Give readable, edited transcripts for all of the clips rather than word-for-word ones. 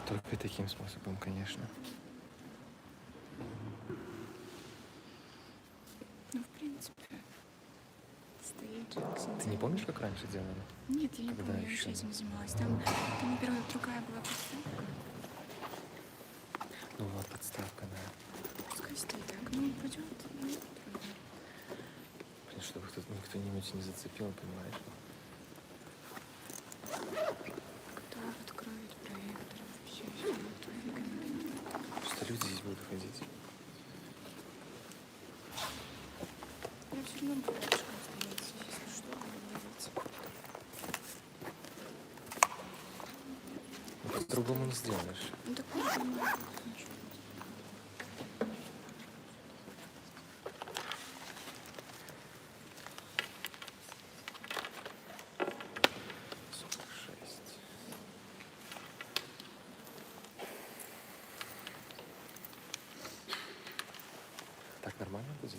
Только таким способом, конечно. Ну, в принципе, стоит Джексон. Ты не помнишь, как раньше делали? Нет, я не Когда помню, я еще? вообще этим не занималась. Там первая, другая была подставка. Ну вот, подставка, да. Пускай стоит так. Ну, пойдет. Ну, Блин, чтобы кто-нибудь не зацепил, понимаешь? кто откроет проектор вообще? Никто фига не понимает. Просто люди здесь будут ходить. Я все равно буду пешком стоять, если что, говорить. Ну, по-другому не сделаешь. Ну, так по-другому ничего. 46. Так нормально будет?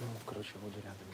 Ну, короче, буду рядом.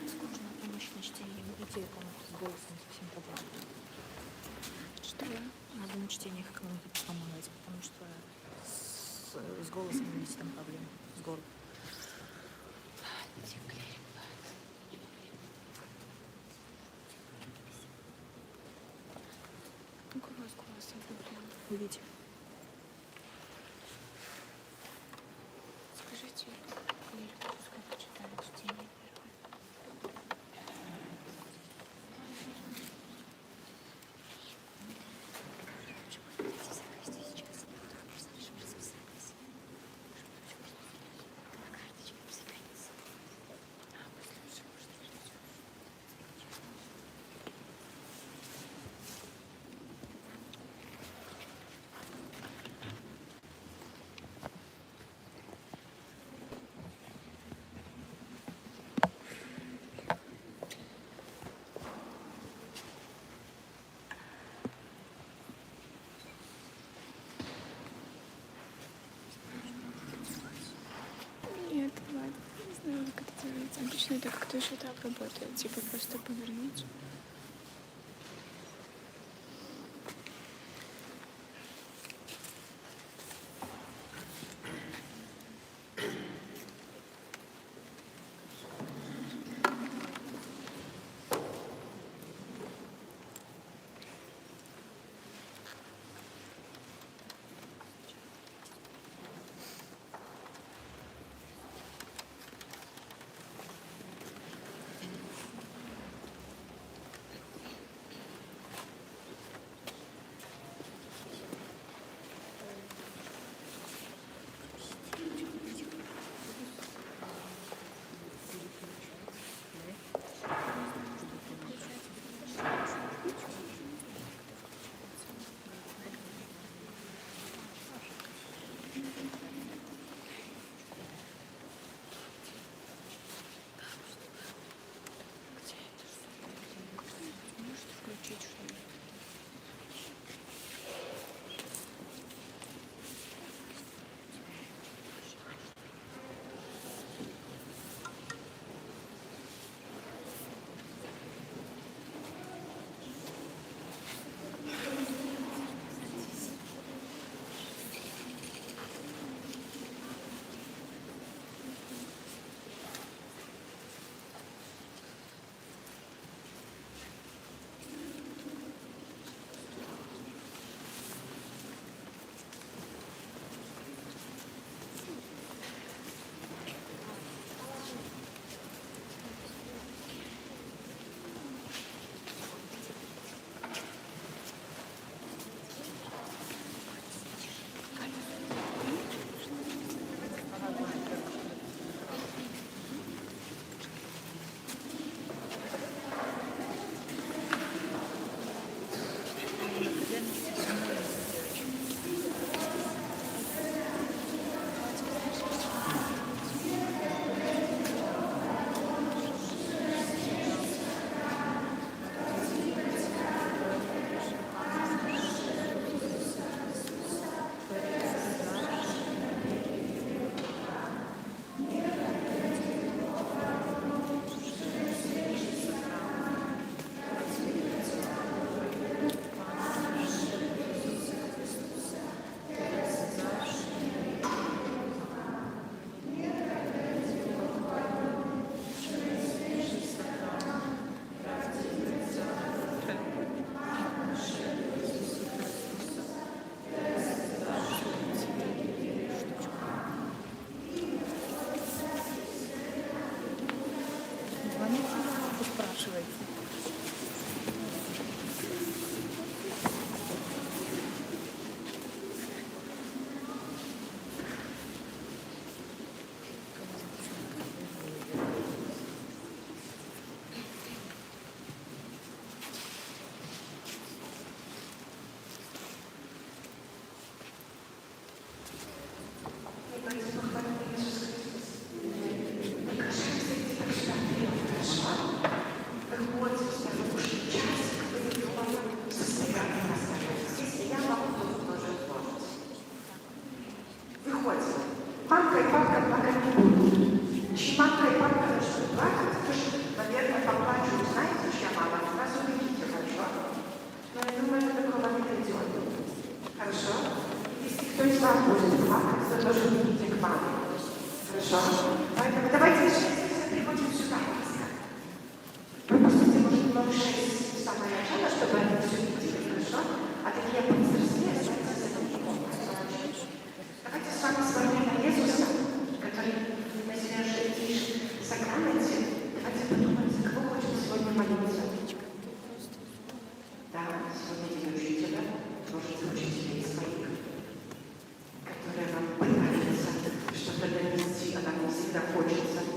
Скучно помощь чтение. Идея, по-моему, с голосом совсем проблема. Что? Надо на чтение как кому-то помогать, потому что с голосом есть там проблемы. С горлом. У кого с голосом проблема? Увидите. Скажите, Лиль, пускай почитает чтение первое. Нет, ладно, не знаю, как это делается. Обычно это как-то еще так работает, типа просто повернуть. самое начало, чтобы они все видели, хорошо? А такие повзрослее, давайте с вами смотрим на Иисуса, который на себя же лишь сакраменте. Давайте подумаем, за кого хочем сегодня молиться. Да, сегодня день учителя, может, за учителей своих, которые нам пытаются что-то донести, а нам не всегда хочется.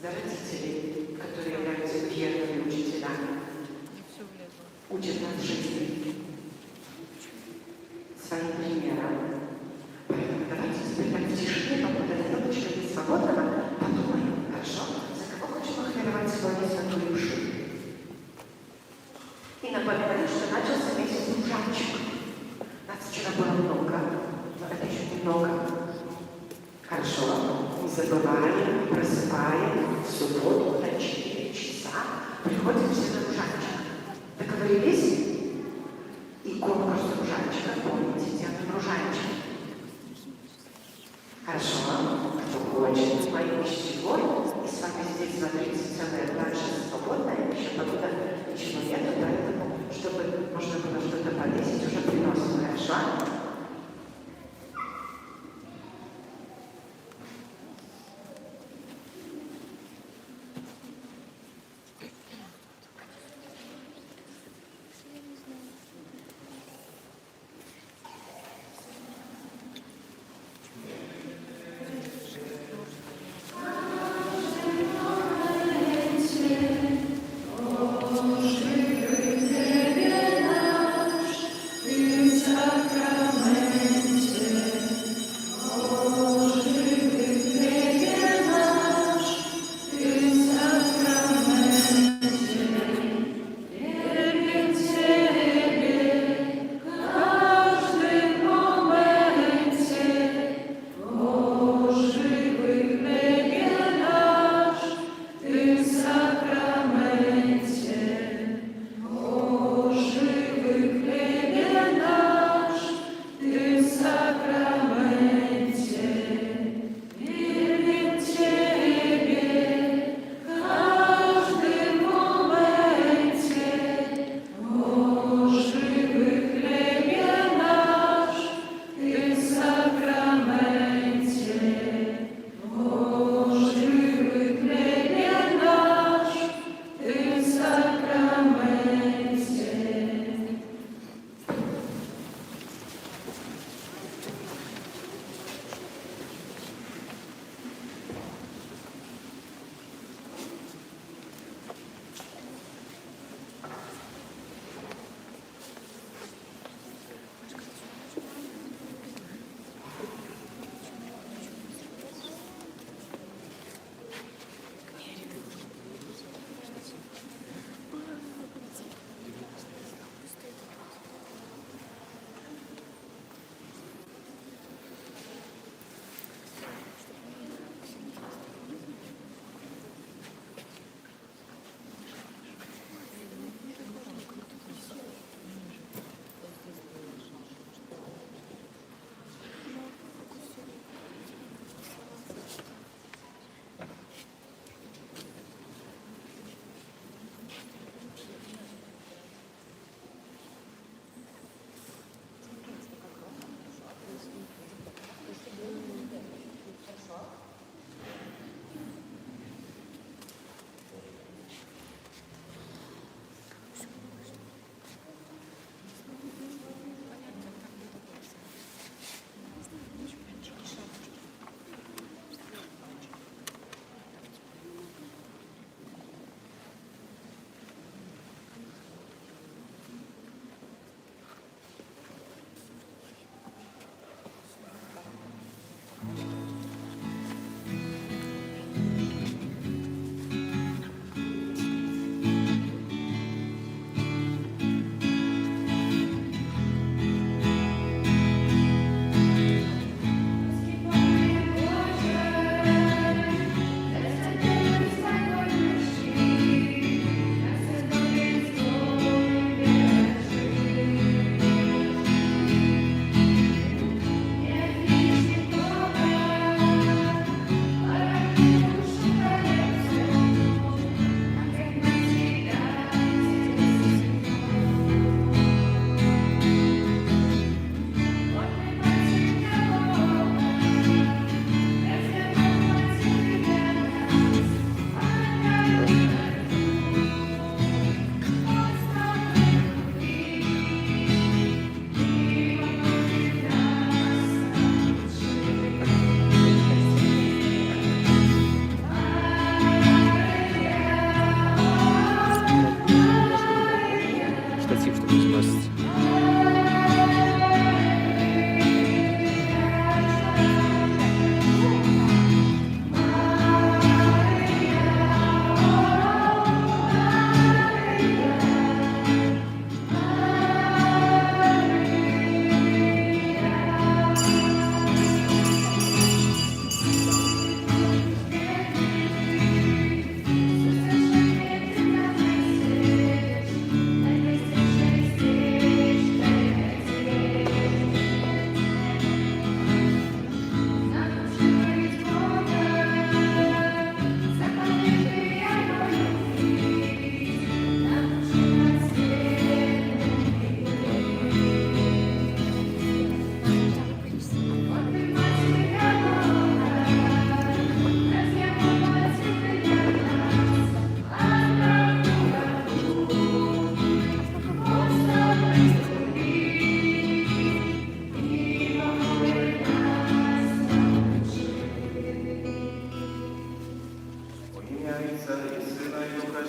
За родителей, которые являются первыми учителями, учат нас жизни своим примером. Поэтому давайте теперь так в тишине, покуда минуточка есть свободного, подумаем, хорошо, за кого хочем охвяливать сегодня святую душу. И напоминаю, что начался месяц Лужанчик. Нас вчера было много, но это еще немного. Хорошо, не забываем, просыпаем в субботу на 4 часа, приходим все на Лужанчик. Договорились? И конкурс Лужанчика, помните, делаем Лужанчик. Хорошо, кто хочет, мои всего, и с вами здесь, смотрите, целая планша свободная, еще покуда ничего нету, поэтому, чтобы можно было что-то повесить, уже приносим, хорошо?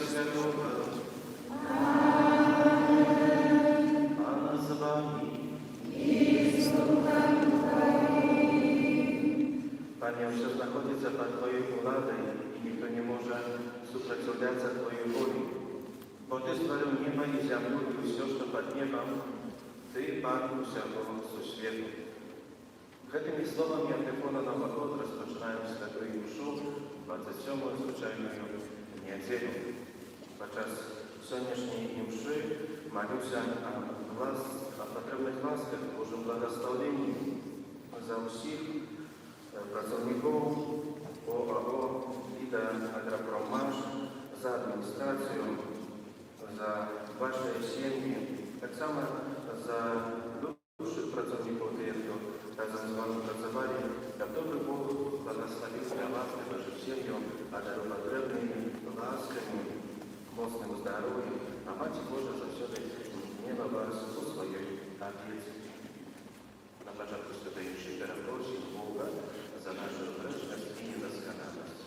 Świętego. Pana z wami. Panie, все знаходиться під Твоєю владою, і ніхто не може супротивляться Твоей волі. Бо Ти створив небо і землю, і все, що під небом, Ти, Пан усякого сусвіту. Гэтымі словамі Антифона Новоход розпочинаємо святую душу 27-ю звичайною неділю. Подчас сьогоднішньої імши молюся о потрібних ласках, Божому благословенні за усіх працівників ОАО «Віда Агропромаш», за адміністрацію, за ваші сім'ї, так само за бывших працівників ТРК, разом з вами працювали, як добрий Бог благословив для вас, для ваших сім'їв, одарив потрібними ласками, моцним здоров'ям, а Мати Божа завжди змінила вас у своїй опіці. На початку святої перепросимо Бога за нашу грешність і недосконалість.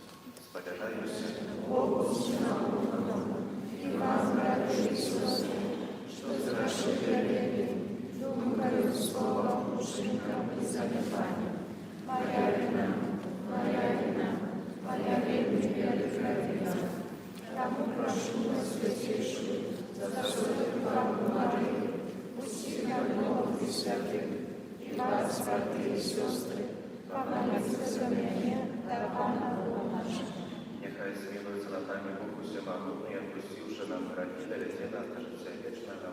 Сподіваємося, Богу всьому, і вас, брати і сестри, що звершили віру, думкою, словом, учинком і занепанням. Моляй нам, моя віручка Єфросинія. Тому прошу вас, святейшую, за свою Пану Марію, усіх нових і святих, і вас, брати і сестри, помоліться за мене та Пана Бога нашого. Нехай змилується над нами Бог усемогутній, отпустивши нам грехи, доведе нас до життя вічного.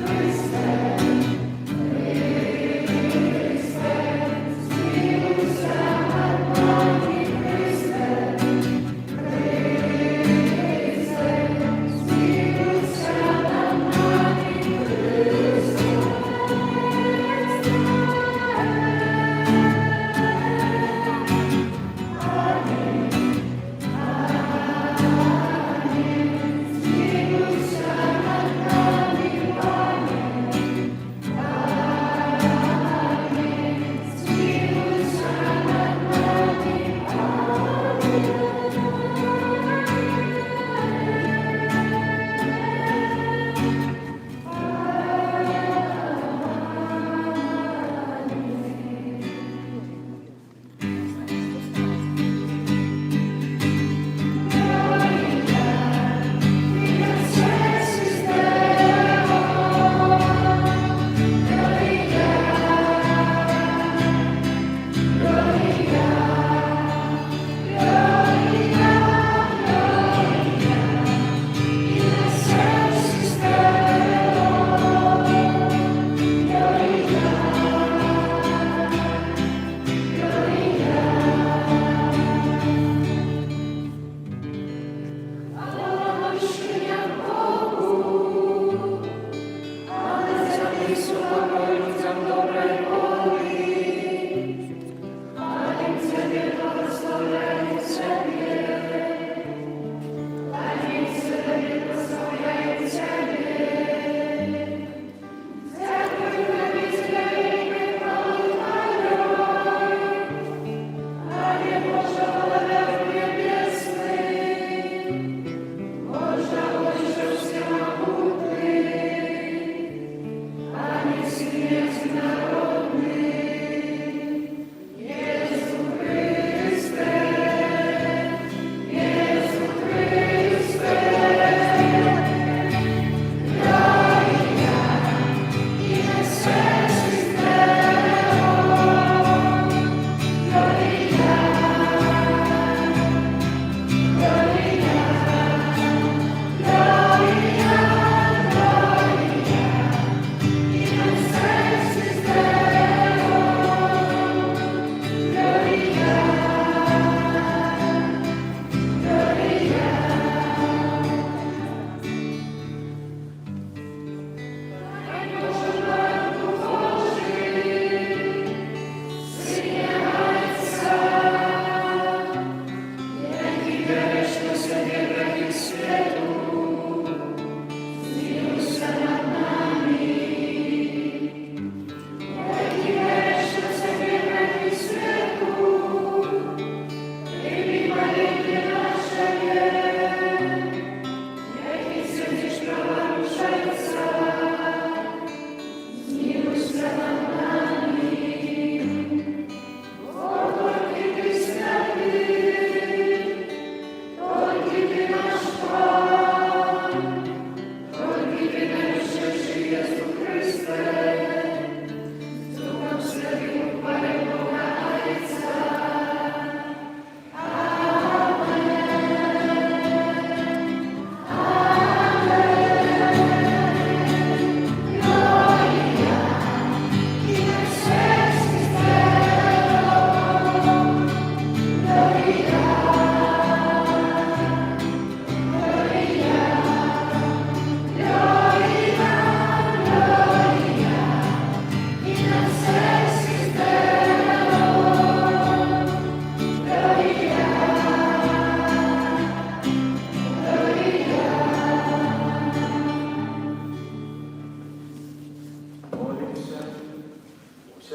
Христос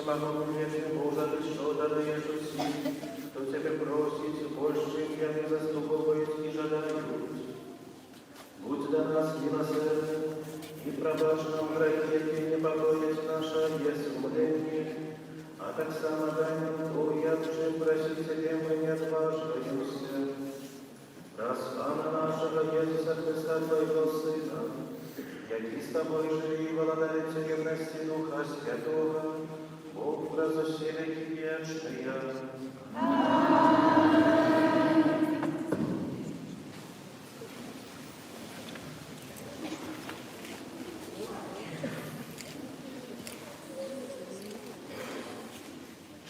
слава вічну Божа, ти що даєш усім, хто тебе просить, больше я не заступовують і жадають. Будь до нас милосерден, и пробачь нам грехи, які не покоять наша єсмолення, а так само дай нам то, як же просить тебе, ми не отважуємося. Раз Пана нашого Єсуса Христа, Твоего Сына, який з Тобою живе і владається єдності Духа Святого, Бог прозоси веки вічні.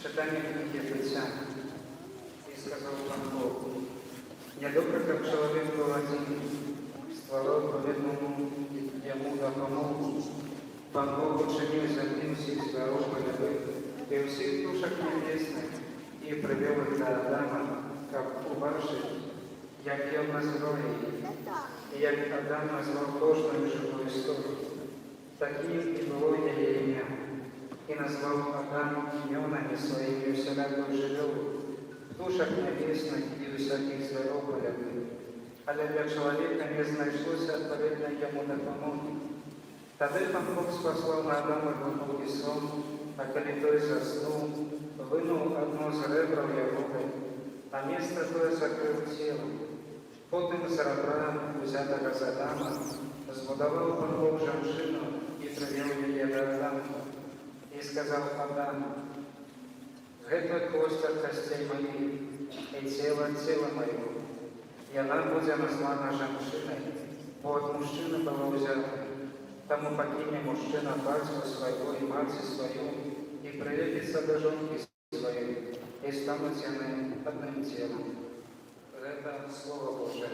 Читання книги Бытия. И сказал вам Бог: недобро, как человек был один, стволов поверному ему допомогу. Пан Бог учинил земли всех зверов полевых и всех душах небесных, и привел их до Адама, как убавших, як я назвал их, и як Адам назвал ложную живую историю. Таким и было я имя. И назвал Адам именами своими всякую живую, в душах небесных и всяких зверов полевых. Але для человека не знайшлося отповедно ему допомоги. Тогда Пан Бог спаслал на Адама глубокий сон, а коли той заснул, вынул одно з ребров его, а место то закрыл телом. Потом из ребра, взятого з Адама, збудовал Пан Бог женщину и привел ее до Адама. И сказал Адаму: «Это кость от костей моих, и тело от тела моего. И она будет названа женщиной, бо от мужчины была взята. Тому покине мужчина батька своего и мать свою, и прилепится до женки своей, и станут они одним телом». Это Слово Божие.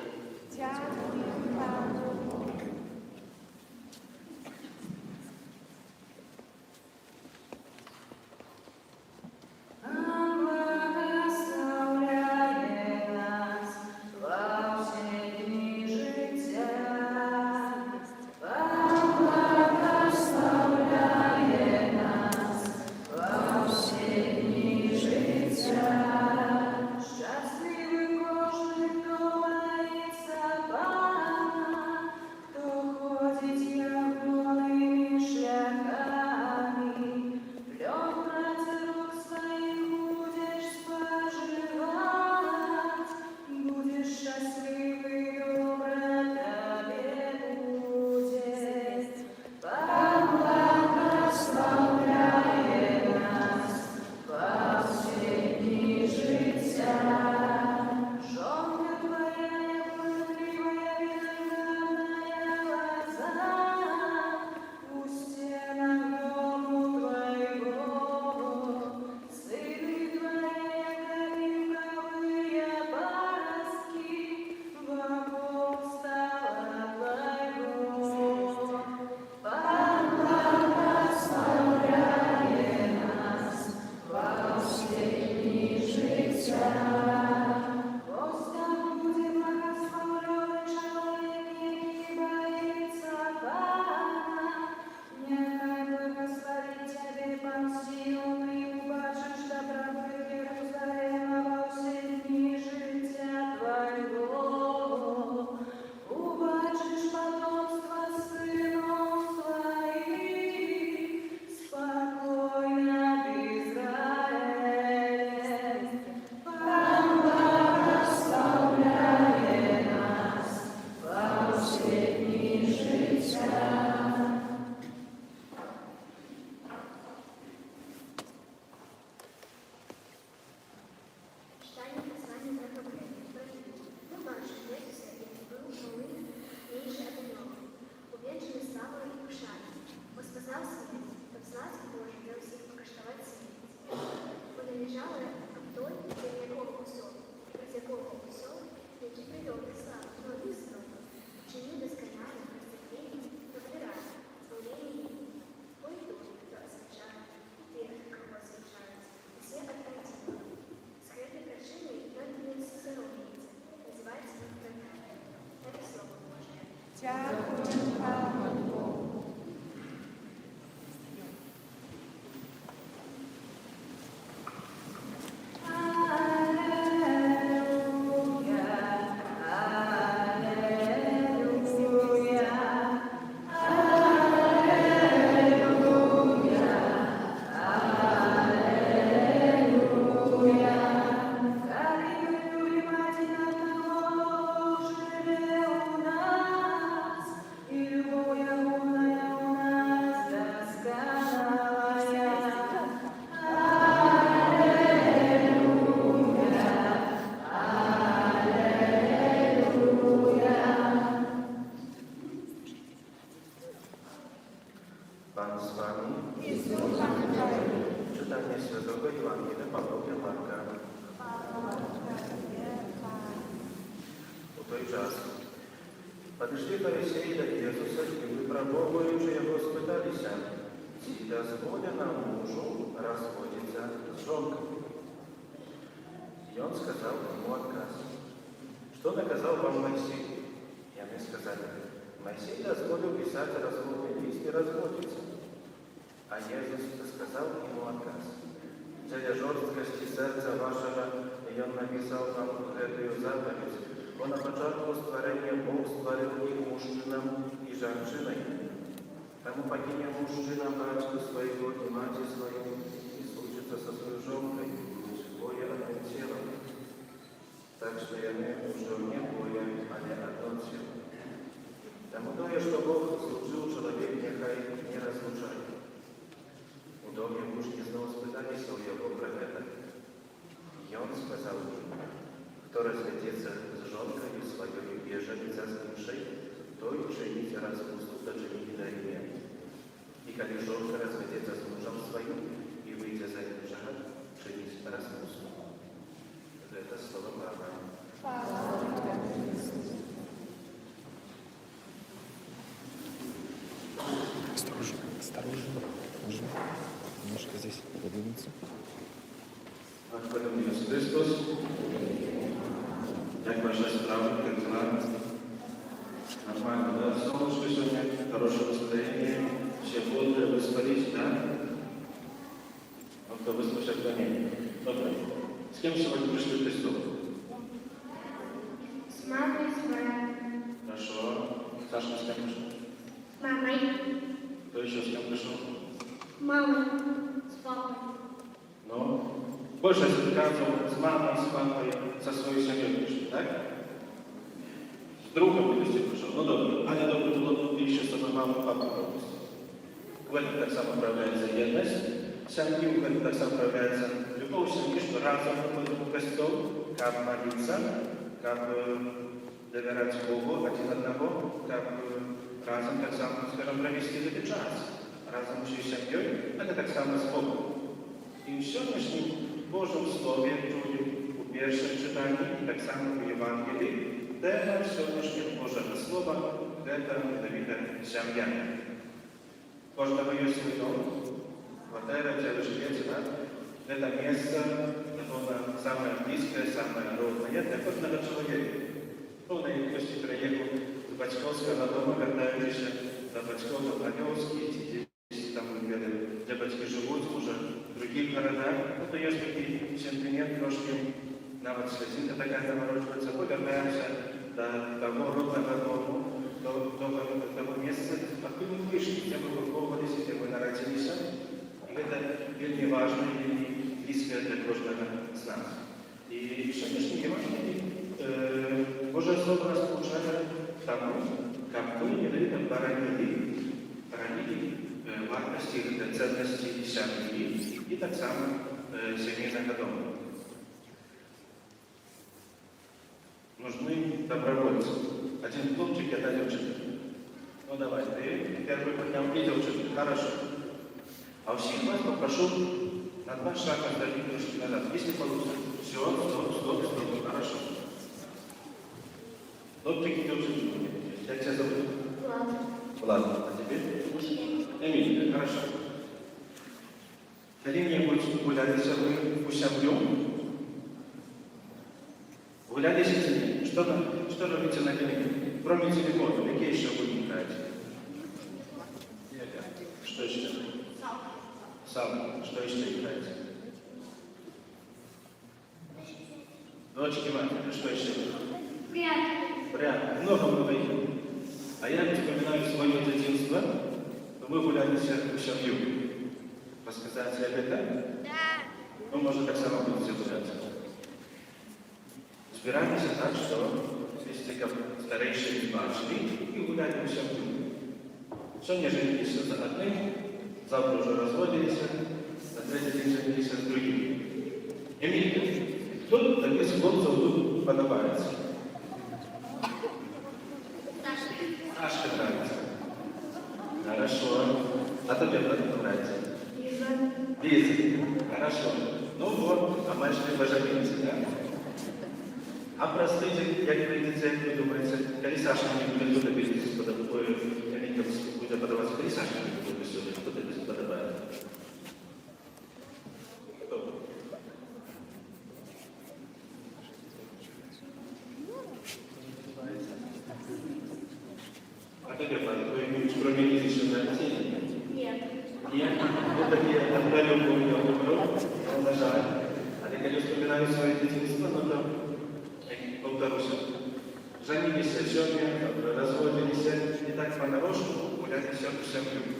Подошли фарисеи до Иисуса и, выпробовываючи его, спытались, «Чи дозволено мужу разводиться с жонкой?» И он сказал ему отказ. «Что наказал вам Моисей?» И они сказали: «Моисей дозволил писать разводный лист и разводиться». А Иисус сказал ему отказ. «Для жесткости сердца вашего и он написал нам эту заповедь. Он на початку створения Бог створил их мужчином и женщиной. Тому покине мужчина батьку своего и мать свою, и случится со своей женой, и двое одним телом. Так что они уже не двое, а не одно тело. Тому то, что Бог служил человек, нехай не разлучает». Удобнее муж не знал испытаний своего про это. И он сказал им: «Кто разведется с жонкой своей и женится с бывшей, то и жените распусту до женихи до имя. И когда жонка разведется с мужем своим и выйдя за мужа, женить распусту». Это слово Бога. Осторожно, осторожно. Можно немножко здесь подвинуться. Господи Иисус Христос, как ваша справа, как дела? Нормально, да? Солнышко сегодня, хорошее настроение, все бодрые, выспались, да? Ну, кто выслушает, кто нет. Добро. С кем сегодня пришли в Христос? С мамой, с братом. Хорошо. Сашка, с кем пришел? С мамой. Кто еще с кем пришел? Мамой. С папой. Ну, больше разговаривал с мамой, с папой, со своей семьей пришли, так? С другом или с кем пришел? Ну, добро. Аня, добро, ты еще с тобой маму и папу пропустил. В этом так само проявляется едность семьи, в этом так само проявляется любовь семьи, что разом ходит в костел, как молиться, как доверять Богу один одного, как разом так само, скажем, провести этот час. Разом еще с семьей, это так само с Богом. И в сегодняшнем Божьем Слове, у первого читания, так само в Евангелии, тема сегодняшнего Божьего Слова – это Давида семья. Каждого есть свой дом, квартира, где вы живете, да? Это место, это самое близкое, самое родное для каждого человека. Ну, я почти приехал с Батьковска на дом, когда я еще до Батькова, до Браневски, там, где батьки живут уже в других городах. Это есть такие сентимент, трошки, навод слезинка такая наворачивается. Повернемся до того родного дома, до того места, откуда мы вышли, где мы выховывались, где мы народились. И это вельми важно и близкое для каждого с нас. И в сегодняшнем Евангелии Божье Слово нас получает тому, как мы не дают баранили вартости, ценности семьи и так само семейного дома. Нужны добровольцы. Один хлопчик, я даю учитель. Ну давай, ты первый поднял девчонку, хорошо. А у всех вас попрошу на 2 шага сдавить ножки назад. Если получится. Все, стоп, хорошо. Хлопчик, девчонку. Я тебя зовут? Влад. А теперь? Эмилия, хорошо. Когда мне гулялись вы у семью, гулялись и что робите на велике? Кроме телефона, какие еще вы играете? Что еще? Сам. Что еще играете? Дочки матери, что еще? Прятки. Много игр. А я вспоминаю свое детство. Мы гулялись у семью. Рассказать об этом? Да. Ну, может, так само будете гулять. Собираемся так, что если старейшие и младшие, и гуляли у семью. Сегодня женились с одним, завтра уже разводились, на третий день женились с другим. Эмилия, кто такой хлопцев тут подобается? Сашка нравится. Хорошо. А тебе кто нравится? Лиза. Хорошо. Ну вот, а мы шли поженились, да? А простые, як прийдеться, як ви думаєте, коли Саша не буде тут обідати з подобою, Камінка буде подавати, коли Саша не буде сюди, хто тобі сподобає? Хто? А тебе, пане, ви промінили, що на ціні? Нет. Нет? Вот такие отдаленные у меня выборы, на жаль. А я, когда вспоминаю свое детство, ну то, повторюсь, женились, жены, разводились, и так понарошку гуляли всем любят.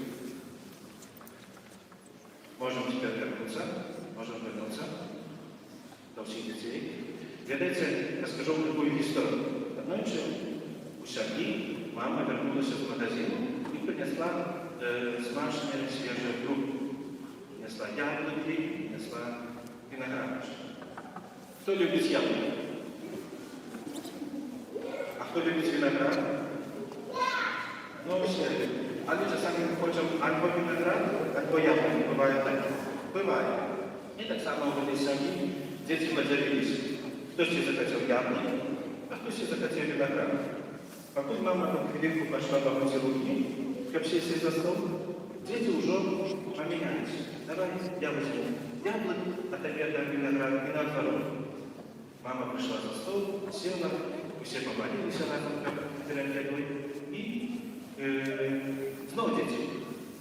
Можем теперь вернуться до всех детей. Видите, я скажу такую историю. Одной ночью у семьи мама вернулась из магазина и принесла смаженные свежие фрукты. Принесла яблоки, принесла виноград. Кто любит яблоки? А кто любит виноград? Ну, все. А мы часами хотим альбо виноград, альбо яблоки. Бывает так. Бывает. И так само в этой семье дети поделились. Кто все захотел яблоки, а кто все захотел виноград. Покуда мама на хвилинку пошла помыть руки, как все сели за стол, дети уже поменялись. Давай я возьму яблоки, а ты отдай виноград, и наоборот. Мама пришла за стол, села, все помолились разом, как пирамидой, и снова дети.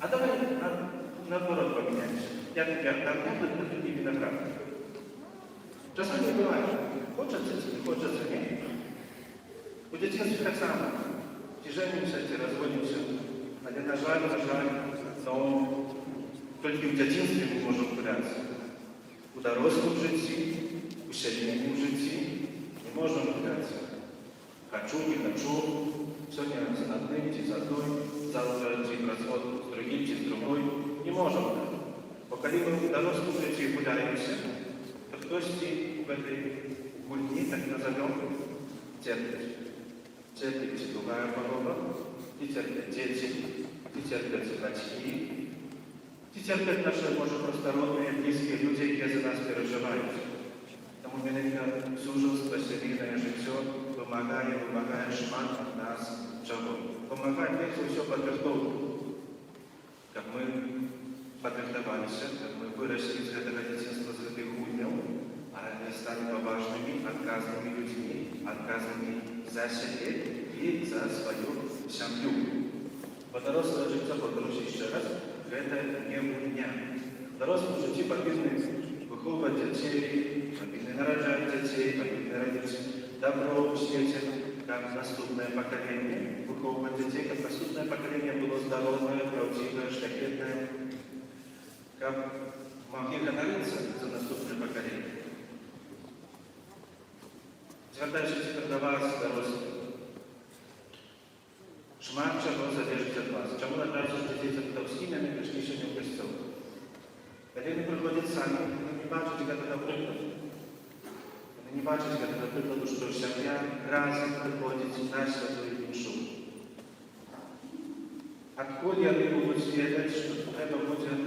А давай наоборот поменяемся. Я тебе отдам яблоки, а ты виноград. Часами бывает. Хочется тебе, хочется нет. У детей так само. И женимся, и разводимся. Але на жаль, но только в детстве мы можем гуляться. У дорослых житті, у сімейному житті не можем гуляться. Хочу, не хочу. Сегодня с одним, с одной, завтра развод с другим, с другой. Не можем. Пока мы в дорослом житті гуляемся, то кто-то в этой гульне, так назовем, терпит. Терпит другая порода, и терпят дети, и терпят батьки, и терпят наши, может, просто родные, близкие люди, которые за нас переживают. Тому мене служительство, сімейне життя вимагає шмат від нас чого. Помагає тим, все підготовлено. Як ми підготувалися, як ми виросли з цього дитинства, з цих гульнів, а не стали поважними, відказними людьми, відказними за себе и за свою семью. По-дорослому життя, повторюсь еще раз, это не гульня. В дорослом житті повинны выховывать детей, повинны нарожать детей, повинны родить добро в свете, как наступное поколение, выховывать детей, как наступное поколение было здоровое, правдивое, шляхетное, как могли ганориться за наступное поколение. Звертаюся тепер до вас, дорослі. Шмат чого залежить від вас. Чому одразу ж дітей запитав, з ким я не прийшли сьогодні в костюм? Коли вони приходять самі, вони не бачать, як це приклад. Вони не бачать, як це прикладу, що сім'я разом приходить на святую душу. Откуда они будут следовать, что это будет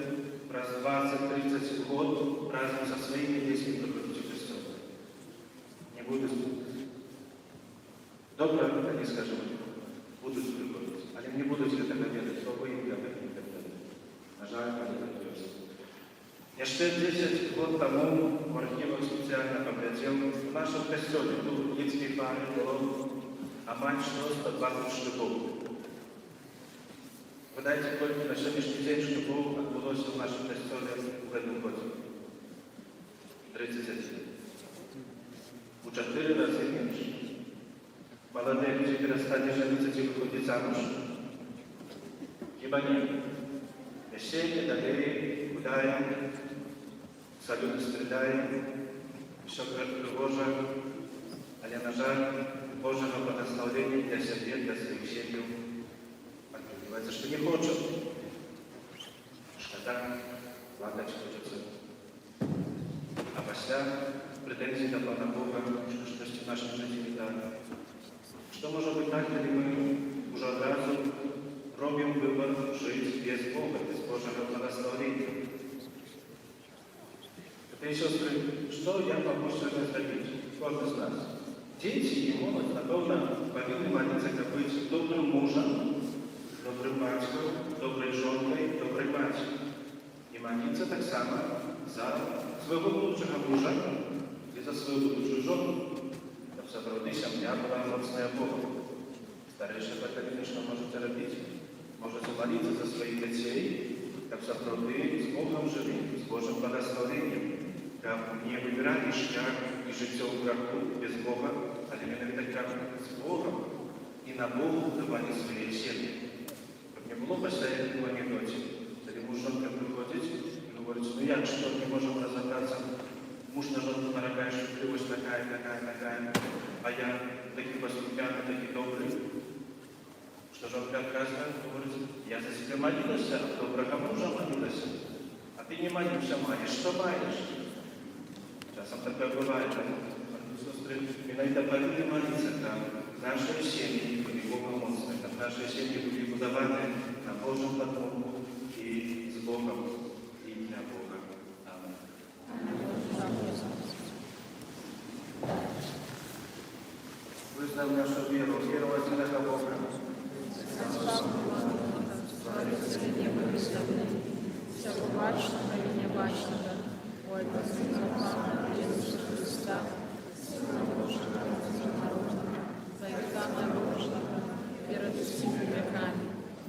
раз 20-30 год разом со своими детьми приходить в костюм? Не будут. Добре, они скажут, будут приходить. Они не будут этого делать, то вы им говорите никогда. На жаль, они так делают. Jeszcze 10 lat temu w archiwach specjalnie powiedział, w naszym kościele, tu w Lickiej Pary było amać 120 sztuk. Wydajcie tylko na dzisiejszy dzień sztuk odbyło się w naszym kościele w jednym roku. 30 dzieci. U 4 razy mniejszy. Молодые люди перестали жениться, те выходят замуж. Chyba nie. Jeszcze nie dalej udają, saluty sprzedają, все Boże, ale na żal Bożego błogosławienia dla siebie, dla swoich семей odbywa, że nie chcą. Szkoda, płakać хочется. A после претензий до Pana Boga, что в нашем жизни не так. Что может быть так, если мы уже одразу робим выбор жить без Бога, без Божьего благословения? Это и сестры, что я могу сегодня сделать? Каждый из нас. Дети и молодь, напевно, повинны молиться, как быть добрым мужем, добрым батьком, доброй женой, доброй матерью. И молиться так само за своего будущего мужа и за свою будущую жену. Чтобы сопроводи семья была моцная Богу. Старейшие поколение, что можете робить? Можете молиться за своих детей, как сопроводи с Богом жили, с Божьим благословением. Как не выбирали шлях и жить в греху без Бога, а именно как с Богом и на Богу давали свои семьи. Как не было постоянного анекдоте. Если муж жонка приходит и говорит, ну як, что не можем разобраться, муж на жонку дорогая, шутливость такая, а я такие поступяны, такие добрые. Что жонка отказывает, говорит, я за себя молилась, а доброго мужа молилась. А ты не молишься, маешь, что маешь? Часом такое бывает, сестры, и на это повинны молиться, там наши семьи были богомоцны, там наши семьи были будованы на Божьем потомку и с Богом, и для Бога. Аминь. Вызнаем нашу веру, веру в одинако Бога. Творится небо и земля, всякого бачного и небачного, ой, Господа Иисуса Христа, Сына Божьего, народного, заикана Божьего, перед всеми веками,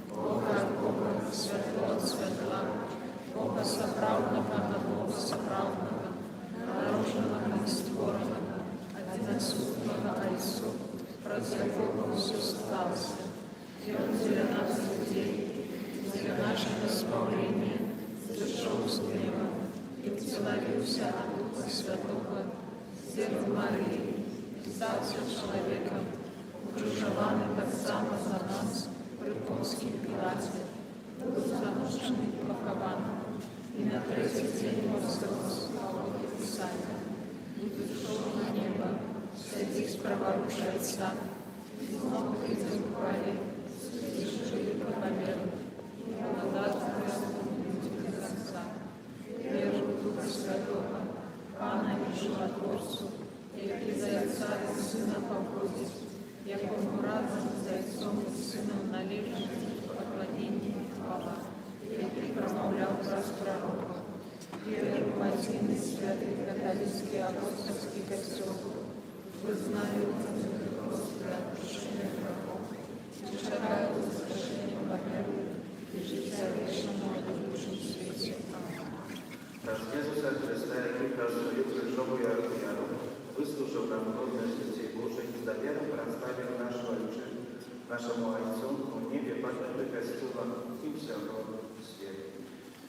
Бога от Бога, светло от светла, Бога соправдного от Бога соправдного, нароженного и створенного, одиносутного Отцу, против Бога все стался, и Он для нас людей, для нашего избавления, зашел с неба, и вселился от Духа Святого, Девы Марии, стался человеком, укружованный так само за нас, при Понском Пилате, был замученный и похован, и на третий день воскрес по Богу Писания, и пришел на небо, садись праворуч Отца, и снова придет к хвале, слышали по победу, и благодать Господу до конца. Веру в Духа Святого, Пана и Животворцу, и за Отца и Сына поводит, якому разом за Отцом и Сыном належит поклонение и хвала, и промовлял про пророка. Веру в один и святый католический апостольский костел, вызнаю Господа отпущения грехов, шагаю в воскрешение померу, и життя вечному в душном свете. Наш Иисуса Христа, який дав свою крижову яру, выслужил нам годность детей Божьих, с доверием прославил нашему Отцу в небе, подобно костюма и всякого света.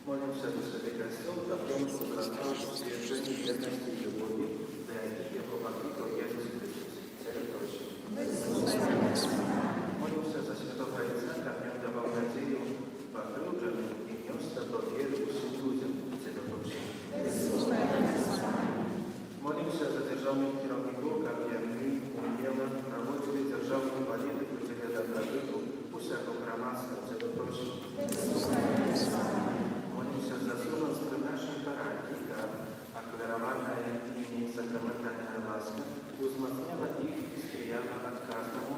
Молимся за Святый Костел, да помнится красавцу свержения верности и любови, да и его владыку Иисус Христос, Царь Прочий. Молимся за Святого Отца, как он давал надею погруженным и нес добро веру всем людям, Царь Прочий. Молимся за державных кировников, как и они умело проводили державную политику для доброту, усякого громадства, Царь Прочий. Молимся за служенство наших парадников, акварованная ими сакраментальная ласка, узмацнела их и стояла от каждому,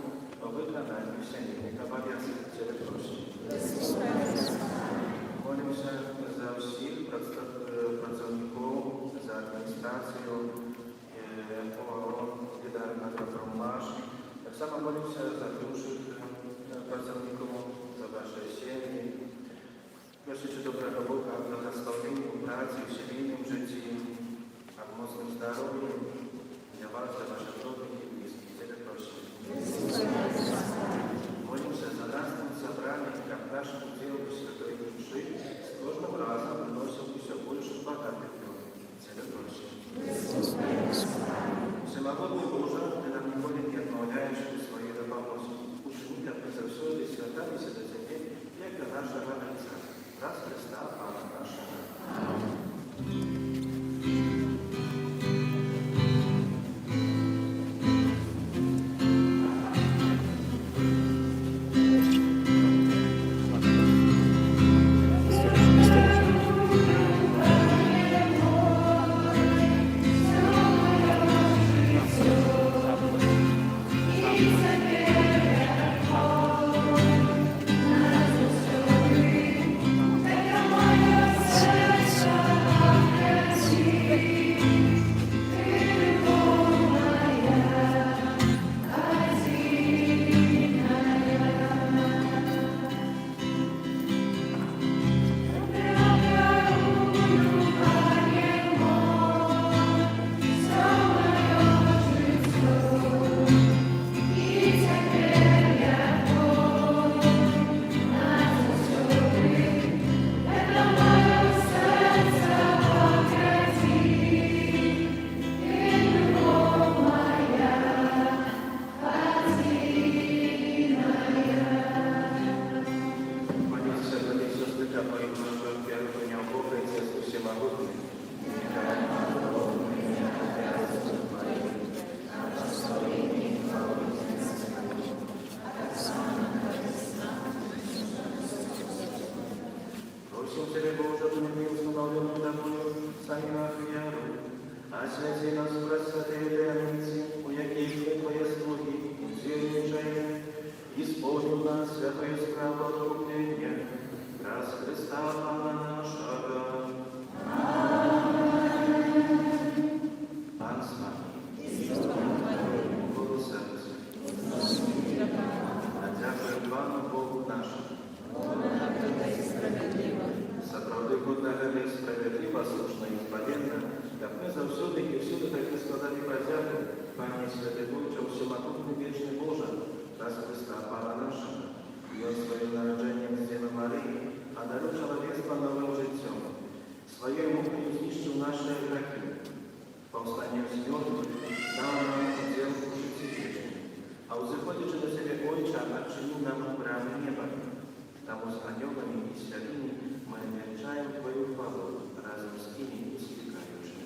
Просим Тебя, Боже, чтобы мы установлены Тобою сами нашу веру, а святи нас просвяти верниці, у яких є Твоє слуги, удзельничаем, исполнил нас святою справу откупления, раз Христа Пана нашего. Пан с вами. Богу сердце. Дякую Пану Богу нашему. Сапраўды годнага і справядліва, слушна і спаведна, каб мы заўсёды і ўсюды такі складалі падзяку, Пане святы Божча, усемагутны вечны Божа, раз Христа Пана нашага, Ён сваім нараджэннем з Дзевы Марыі адарыў чалавецтва новым жыццём. Сваёй мукай знішчыў нашыя грахі. Паўстаннем з мёртвых даў нам удзел у жыцці вечным, а ўзыходзячы да Цябе, Ойча, адчыніў нам брамы неба. Таму з анёламі і святымі мы вянчаем Твою хвалу разом з імі спекаючымі.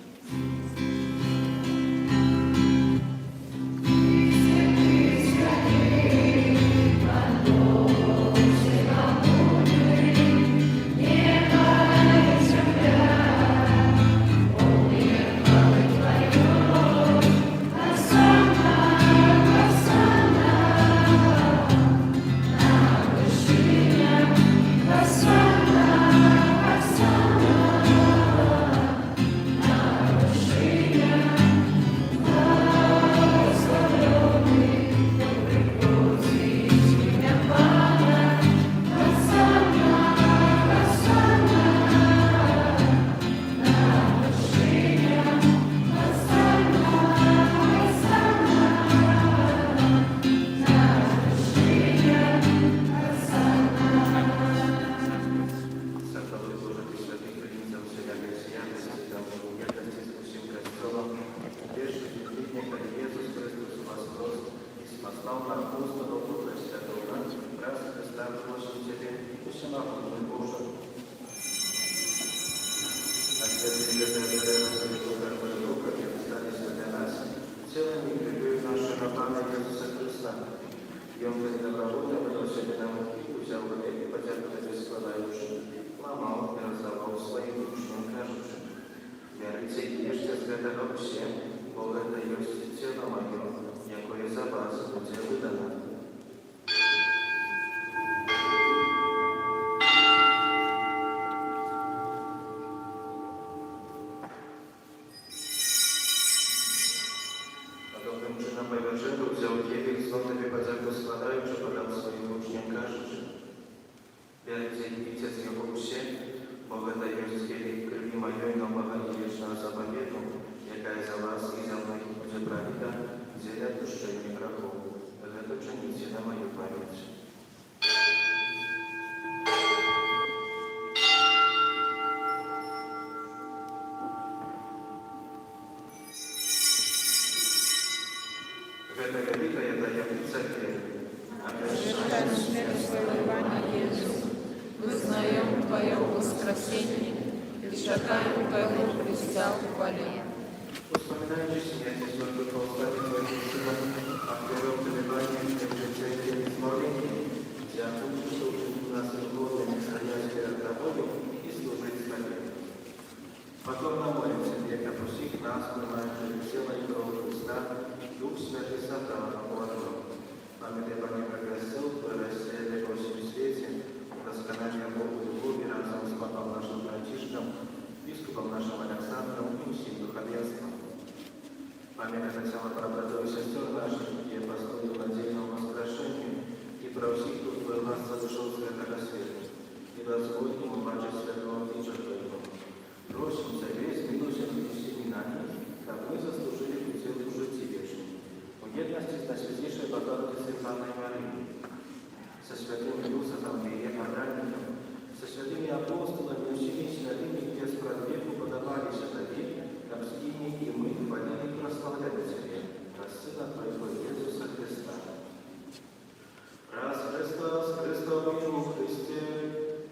Христос, Христос, Христе,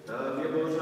Тебе, Боже,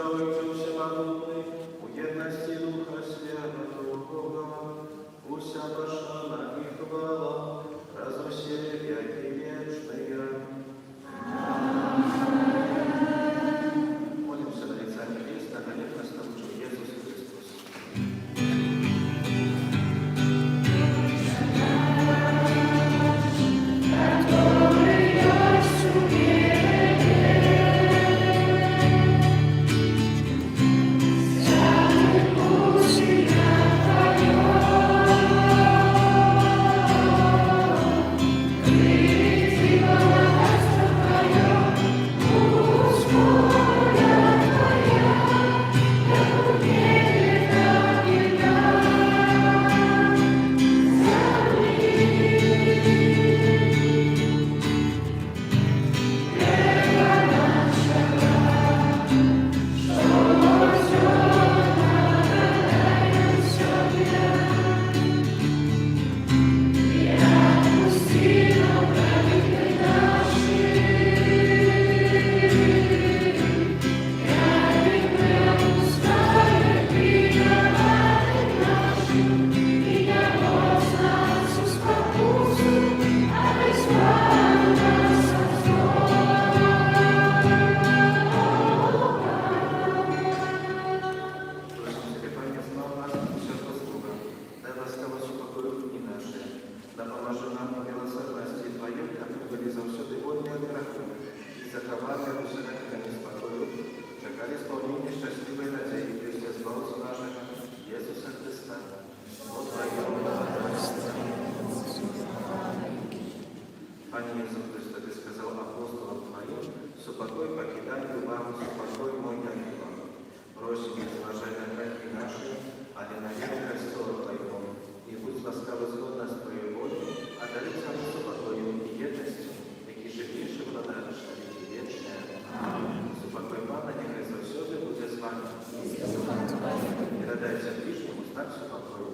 Спокой покидаю вам, спокой мой даю вам. Просим, не зложай на грехи наши, але на веру Христова Твоего. И будь ласкаво згодна з Твоєю волею, а дариться нам спокою і єдністю, які живіше владаєш на віки вічне. Спокой Пана, нехай завсюди буде з вами. І радайся ближньому знак спокою.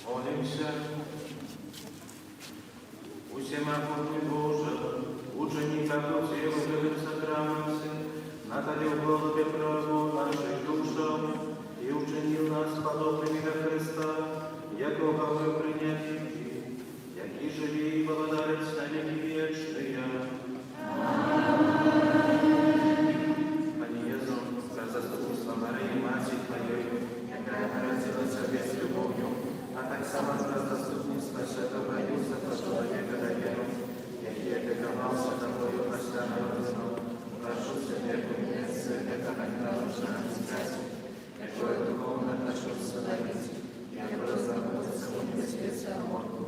Молимся. Усема Богу Боже, ученика Пути в Сакрамсе, наталил Господи право наших душам и учинил нас подобными на Христа, якого мы приняли, яки живи и благодарить на веки вечные. Пане Jezu, za zastupnictwo Maryi, Matki Twojej, jaka narodziła Ciebie z любов'ю, а так само за заступництво Святого Юсефа, чоловіка Давіду, який опікувався тобою постійно родину, прошу Тебе помилуйся, этого ненаучного связи, якое духовно прошу судовить, яко разработаться в небесвете Аморку.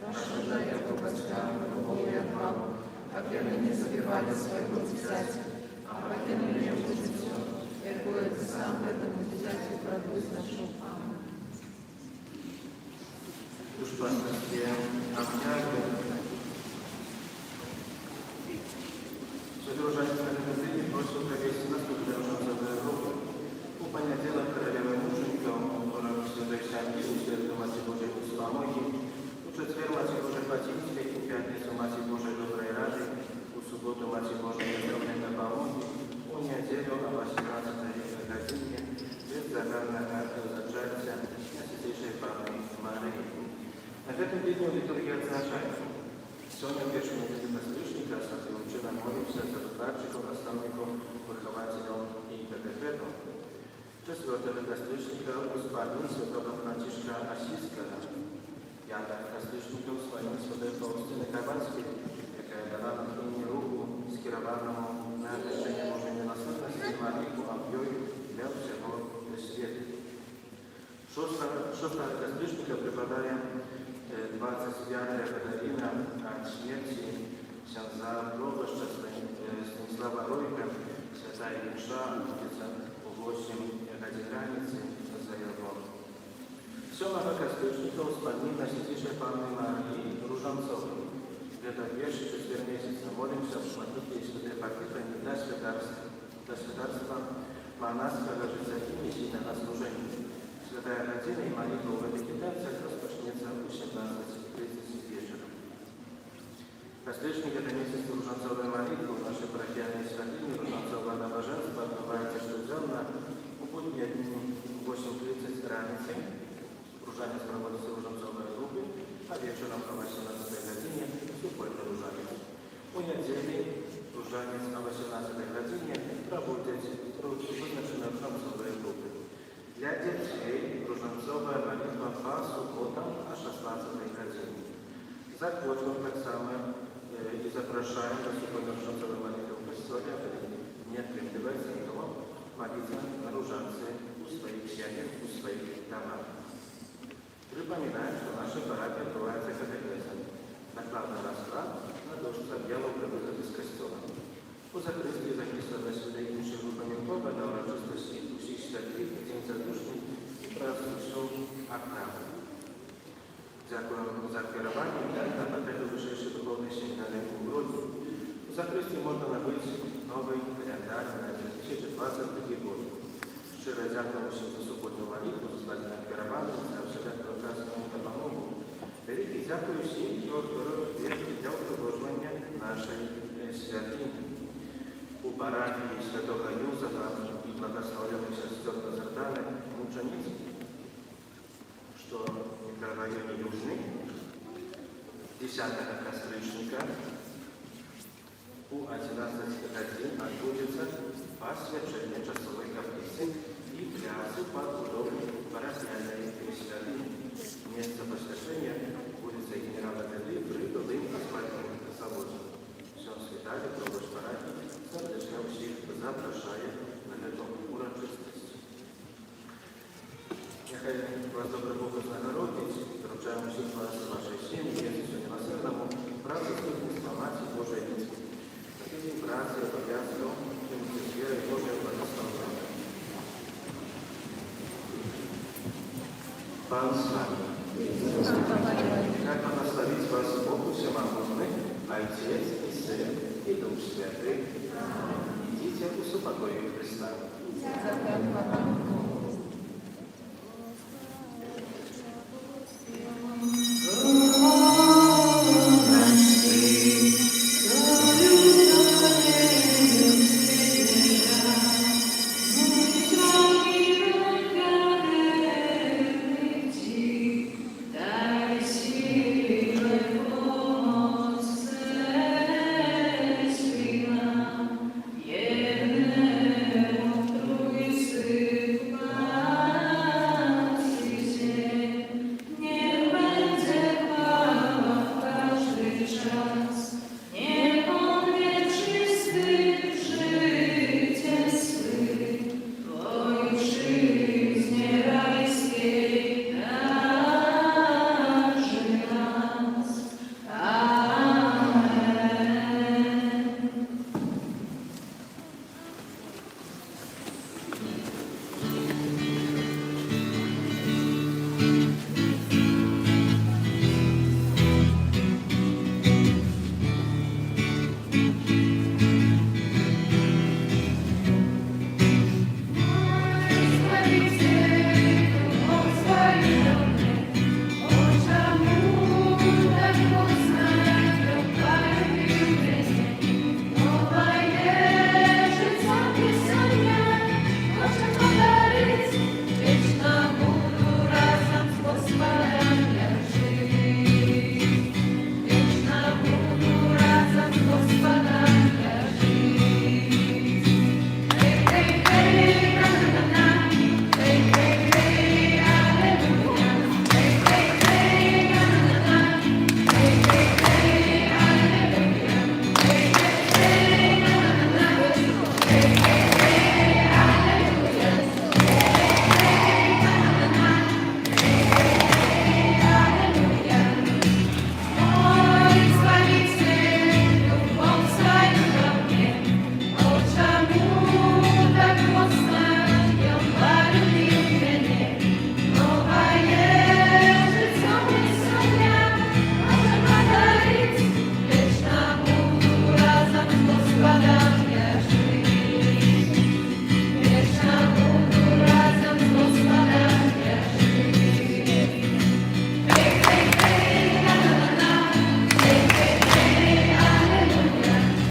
Прошу же, яко батькам, любовь и отвагу, как я не забивали своего дитяти, а покину мне в дитё, якое ты сам в этому дитяти продуй нашу. Аминь. Duszpasterstwie Amniaku. Przedłużając tradycyjnie proszę prawieści nas podróżującego Europy, u Pania Dziela Korolewym Uczynkom oraz Świętej Księgi Uświętu Macie Bożej Usła Moich, u Четвер Macie Bożej Pacieńskiej, u Piątnicu Macie Bożej Dobrej Rady, u Sobotu Macie Bożej Zdrownego Pałogi, u Niedzielę o 18 godzinie jest zabrana karta zaczęcia Najświętejszej Panny Maryi. Na tym dniu liturgia oznacza Сьогодні першого неділі Кастричника Святого молився за докладчиком, наставником, вихователем і катехетом. Святого Кастричника у спадні Святого Францишка Асійського. Яна Кастричника у спадні Святої Фаустини Карпатської, яка дала натхнення руху, скерованому на рішення Божої милосердності Марії Авдію для всього світу. Шостого Кастричника припадає 25 Катерина от смерти księdza proboszcza Stanisława Rojka, święta Msza, odbyca po 8 godzin granicy za Jarwą. 7 Kastycznika uspadnina Świętejszej Panny Marii Różańcowej. Где-то pierwszy czy 4 miesiące modlimy się w Szmatnicy i Świętej Pakietrze dla świadectwa monastego życia i misyjnego służenia. Święta godzina i modlitwa w Epikidenцах rozpocznięta o 17:30 wieczorem. Кастричник – это месяц Różańcowej молитвы в нашей парафиальной святыне. Różańcowe набоженство отбывается ежедневно в будние дни в 8:30 раницы. Różaniec проводится в Różańcowej группе, а вечером о 18 године субботний Różaniec. У недели Różaniec о 18 године проводят вызначенные Różańcowej группы. Для детей Różańcowa молитва по субботам о 16 године. Захочем так само и запрошаем на субботнюю Różańcową молитву в Костеле, не отвлекиваясь от того, молиться на Różańce у своих семьях, у своих домах. Припоминаем, что наша парафия открывается катехезом. Накладный расклад на дошце белого прибытия из костела. У закрытии записано святые іншими групами Бога на урочистості усіх святих, День задушний і празднуючу октаву. Дякуємо за керування на потребу вищої духовної сім'яни у грудні. У закритті можна набити новий календар на 2022 год. Щиро дякуємо всім за суботню молитву, за складення керування, за всіляку оказану допомогу. Велике дякую всім, хто вірить для продовження нашої святині. У парафії Святого Юзефа і благословенных сестер Назардана мучениц, что в микрорайоне Южный, 10 Кастричника у 11 годин отбудется посвящение часовой каплицы и плясу под будовой парафиальной святыни. Место посвящения улица генерала Дели при Долым асфальтовым заводе. Все святали, пробуешь парафии, сердечно всех запрошая на эту урочистость. Нехай вас добре Бог вознагородить, вручаємо всіх вас вашої сім'ї, Єсусу Милосердному, праці служництва Матері Божої Дітки. Такі праці обов'язково, тим з вірою Божої благословення. Пан з вами. Как благословить вас Бог Всемогутный, Отец и Сын и Дух Святый. Идите в упокое Христа.